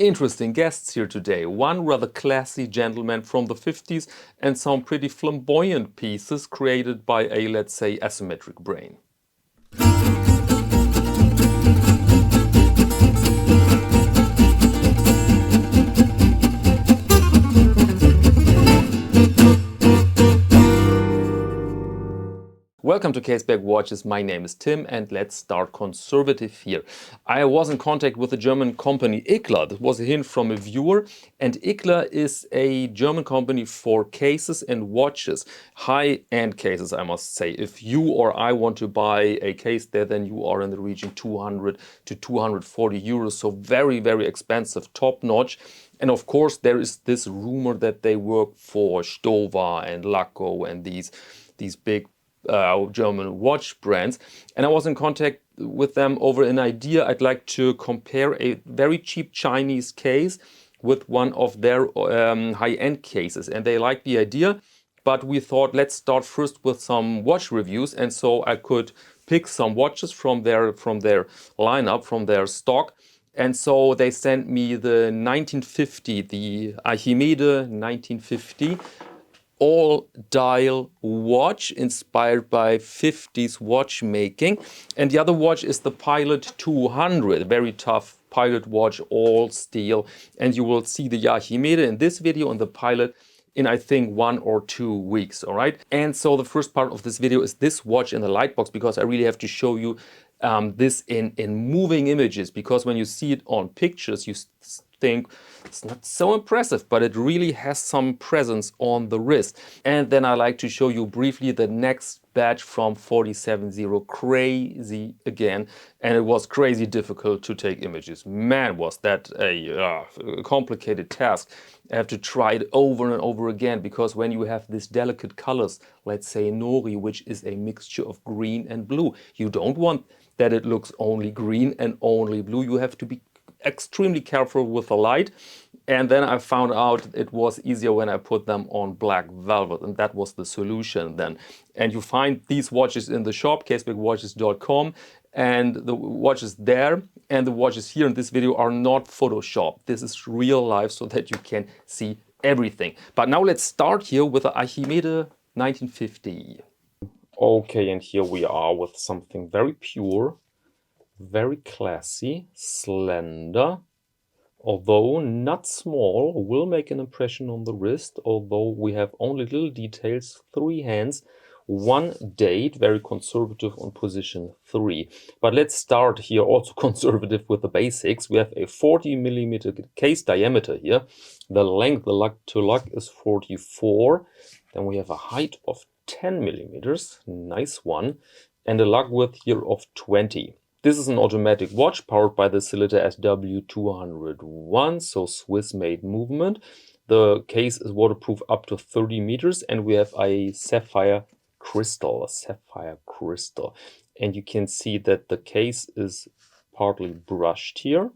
interesting guests here today. One rather classy gentleman from the 50s and some pretty flamboyant pieces created by a, let's say, asymmetric brain. Welcome to Caseback Watches. My name is Tim and let's start conservative here. I was in contact with the German company Ickler. This was a hint from a viewer, and Ickler is a German company for cases and watches. High-end cases, I must say. If you or I want to buy a case there, then you are in the region 200 to 240 euros. So very, very expensive, top-notch. And of course, there is this rumor that they work for Stover and Lacko and these big German watch brands, and I was in contact with them over an idea. I'd like to compare a very cheap Chinese case with one of their high-end cases, and they liked the idea, but we thought let's start first with some watch reviews, and so I could pick some watches from their lineup, from their stock. And so they sent me the 1950, the Ahimede 1950 all-dial watch inspired by 50s watchmaking. And the other watch is the Pilot 200, very tough pilot watch, all steel. And you will see the Archimede in this video and the Pilot in, I think, 1 or 2 weeks, all right? And so the first part of this video is this watch in the lightbox, because I really have to show you this in moving images, because when you see it on pictures, you think it's not so impressive, but it really has some presence on the wrist. And then I like to show you briefly the next batch from 470, crazy again. And it was crazy difficult to take images. Man, was that a complicated task. I have to try it over and over again, because when you have these delicate colors, let's say nori, which is a mixture of green and blue, you don't want that it looks only green and only blue. You have to be extremely careful with the light. And then I found out it was easier when I put them on black velvet, and that was the solution then. And you find these watches in the shop, caseback.watches.com, and the watches there and the watches here in this video are not Photoshop. This is real life, so that you can see everything. But now let's start here with the Archimede 1950. Okay, and here we are with something very pure, very classy, slender, although not small, will make an impression on the wrist, although we have only little details, 3 hands, 1 date, very conservative on position 3. But let's start here also conservative with the basics. We have a 40mm case diameter here. The length, the lug to lug, is 44. Then we have a height of 10mm, nice one, and a lug width here of 20. This is an automatic watch powered by the Cylinder SW201, so Swiss-made movement. The case is waterproof up to 30 meters, and we have a sapphire crystal, And you can see that the case is partly brushed here.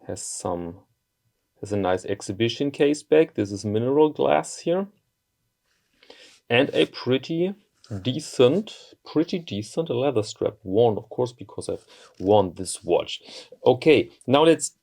Has a nice exhibition case back. This is mineral glass here. And a pretty decent leather strap, worn of course, because I've worn this watch. Okay, now let's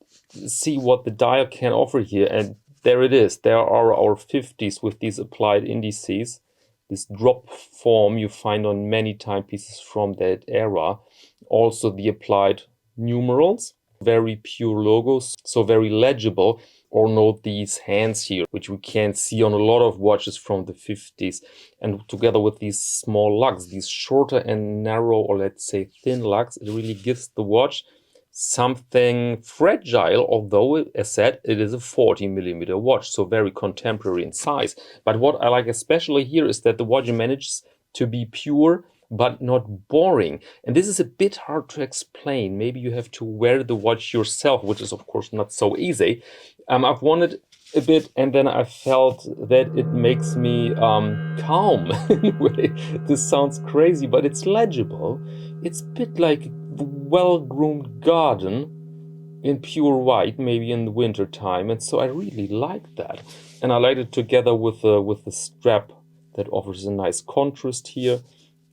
see what the dial can offer here, and there it is. There are our 50s with these applied indices, this drop form you find on many timepieces from that era. Also the applied numerals, very pure logos, so very legible. Or note these hands here, which we can see on a lot of watches from the 50s. And together with these small lugs, these shorter and narrow, or let's say thin lugs, it really gives the watch something fragile, although, as said, it is a 40mm watch, so very contemporary in size. But what I like especially here is that the watch manages to be pure, but not boring. And this is a bit hard to explain. Maybe you have to wear the watch yourself, which is of course not so easy. I've worn it a bit, and then I felt that it makes me calm in a way. This sounds crazy, but it's legible. It's a bit like a well-groomed garden in pure white, maybe in the winter time, and so I really like that. And I like it together with the strap that offers a nice contrast here.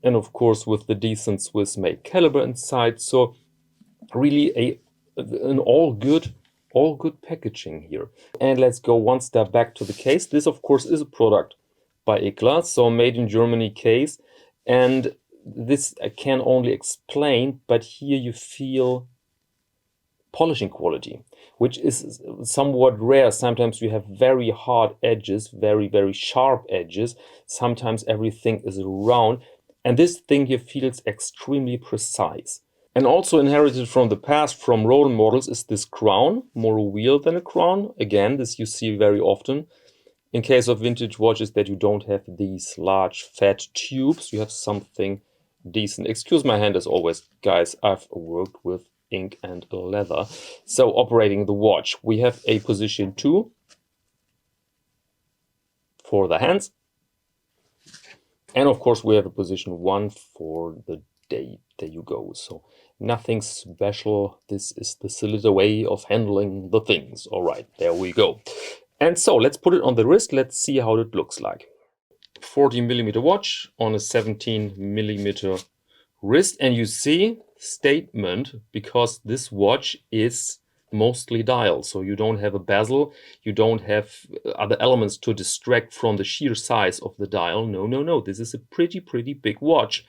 And of course with the decent Swiss-made caliber inside. So really an all good All good packaging here. And let's go one step back to the case. This, of course, is a product by Ickler, so made in Germany case. And this I can only explain, but here you feel polishing quality, which is somewhat rare. Sometimes you have very hard edges, very sharp edges. Sometimes everything is round. And this thing here feels extremely precise. And also inherited from the past, from Roland models, is this crown, more a wheel than a crown. Again, this you see very often. In case of vintage watches, that you don't have these large fat tubes, you have something decent. Excuse my hand as always, guys, I've worked with ink and leather. So operating the watch, we have a position 2 for the hands. And of course we have a position 1 for the date. There you go. So nothing special. This is the cylinder way of handling the things. All right, there we go. And so let's put it on the wrist. Let's see how it looks like. 40mm watch on a 17mm wrist. And you see, statement, because this watch is mostly dial. So you don't have a bezel. You don't have other elements to distract from the sheer size of the dial. No. This is a pretty big watch.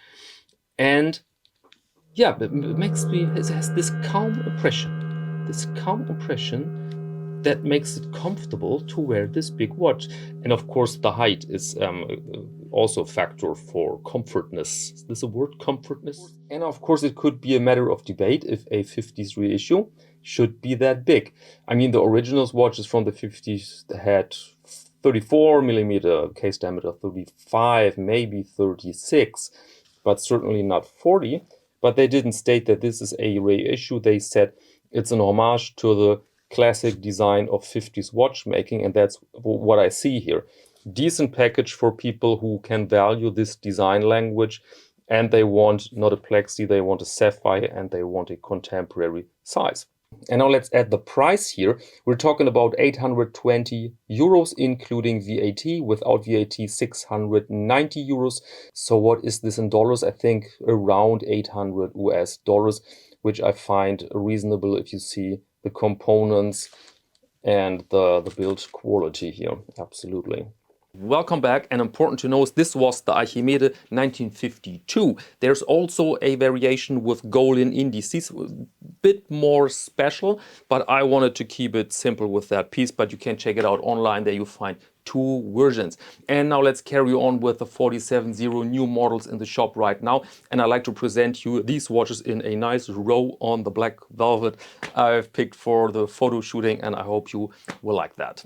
And yeah, it has this calm impression. This calm impression that makes it comfortable to wear this big watch. And of course the height is also a factor for comfortness. Is this a word, comfortness? And of course it could be a matter of debate if a 50s reissue should be that big. I mean, the original watches from the 50s had 34mm case diameter, 35, maybe 36, but certainly not 40. But they didn't state that this is a reissue. They said it's an homage to the classic design of 50s watchmaking, and that's what I see here. Decent package for people who can value this design language, and they want not a plexi, they want a sapphire, and they want a contemporary size. And now let's add the price here. We're talking about 820 euros, including VAT. Without VAT, 690 euros. So what is this in dollars? I think around 800 US dollars, which I find reasonable if you see the components and the build quality here. Absolutely. Welcome back, and important to know is this was the Archimede 1952. There's also a variation with golden indices, a bit more special, but I wanted to keep it simple with that piece, but you can check it out online. There you find 2 versions. And now let's carry on with the 47.0 new models in the shop right now. And I'd like to present you these watches in a nice row on the black velvet I've picked for the photo shooting, and I hope you will like that.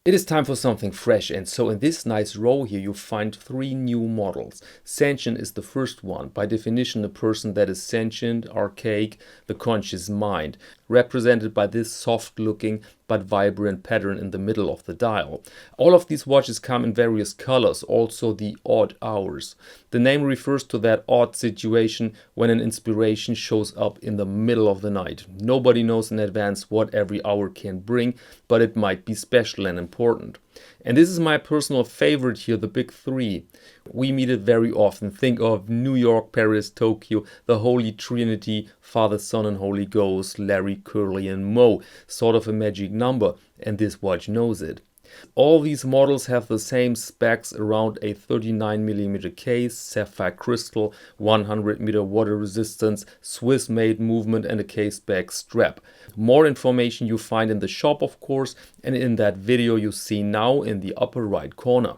It is time for something fresh, and so in this nice row here you find 3 new models. Sentient is the first one, by definition a person that is sentient, archaic, the conscious mind, represented by this soft looking but vibrant pattern in the middle of the dial. All of these watches come in various colors, also the odd hours. The name refers to that odd situation when an inspiration shows up in the middle of the night. Nobody knows in advance what every hour can bring, but it might be special and important. And this is my personal favorite here, the big 3. We meet it very often. Think of New York, Paris, Tokyo, the Holy Trinity, Father, Son and Holy Ghost, Larry, Curly and Moe. Sort of a magic number, and this watch knows it. All these models have the same specs around a 39mm case, sapphire crystal, 100m water resistance, Swiss made movement and a caseback strap. More information you find in the shop, of course, and in that video you see now in the upper right corner.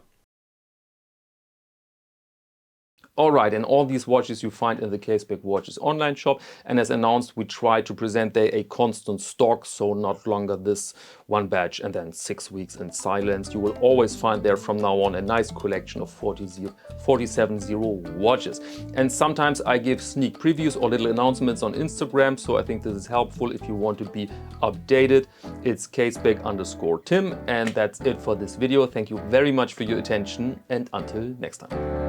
Alright, and all these watches you find in the Caseback Watches online shop, and as announced we try to present there a constant stock, so not longer this one batch and then 6 weeks in silence. You will always find there from now on a nice collection of 47.0 watches. And sometimes I give sneak previews or little announcements on Instagram, so I think this is helpful if you want to be updated. It's caseback_Tim, and that's it for this video. Thank you very much for your attention, and until next time.